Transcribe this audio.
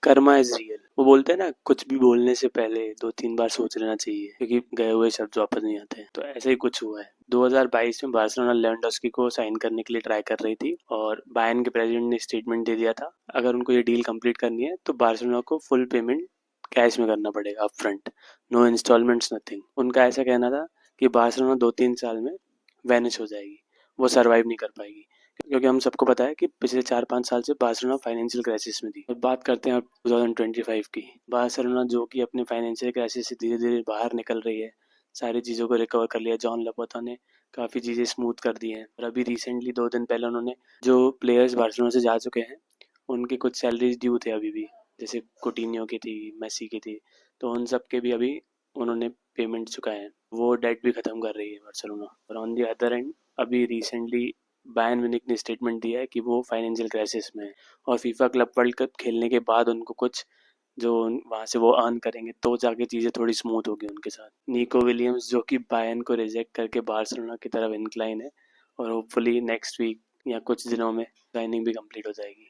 Karma is real. वो बोलते हैं ना, कुछ भी बोलने से पहले 2-3 बार सोच लेना चाहिए, क्योंकि गए हुए शब्द वापस नहीं आते। तो ऐसा ही कुछ हुआ है। 2022 में बार्सिलोना लेवेंडोस्की को साइन करने के लिए ट्राई कर रही थी, और बायर्न के प्रेसिडेंट ने स्टेटमेंट दे दिया था, अगर उनको ये डील कंप्लीट करनी है तो बार्सिलोना को फुल पेमेंट कैश में करना पड़ेगा up front, no instalments, nothing. उनका ऐसा कहना था कि बार्सिलोना 2-3 साल में वैनिश हो जाएगी, वो सरवाइव नहीं कर पाएगी, क्योंकि हम सबको पता है कि पिछले 4-5 साल से बार्सिलोना फाइनेंशियल क्राइसिस में थी। अब बात करते हैं अब 2025 की। बार्सिलोना जो कि अपने फाइनेंशियल क्राइसिस से धीरे धीरे बाहर निकल रही है, सारी चीज़ों को रिकवर कर लिया। जॉन लपोता ने काफ़ी चीज़ें स्मूथ कर दी हैं, और अभी रिसेंटली 2 दिन पहले उन्होंने जो प्लेयर्स बार्सिलोना से जा चुके हैं उनकी कुछ सैलरीज ड्यू थे अभी भी, जैसे कुटिन्यो की थी, मेसी की थी, तो उन सब के भी अभी उन्होंने पेमेंट चुकाए हैं। वो डेट भी ख़त्म कर रही है बार्सिलोना। और ऑन दी अदर एंड अभी रिसेंटली बायर्न म्यूनिख ने स्टेटमेंट दिया है कि वो फाइनेंशियल क्राइसिस में है, और फीफा क्लब वर्ल्ड कप खेलने के बाद उनको कुछ जो वहाँ से वो अर्न करेंगे तो जाके चीज़ें थोड़ी स्मूथ होगी उनके साथ। निको विलियम्स जो कि बायर्न को रिजेक्ट करके बार्सिलोना की तरफ इंक्लाइन है, और होपफुली नेक्स्ट वीक या कुछ दिनों में साइनिंग भी कंप्लीट हो जाएगी।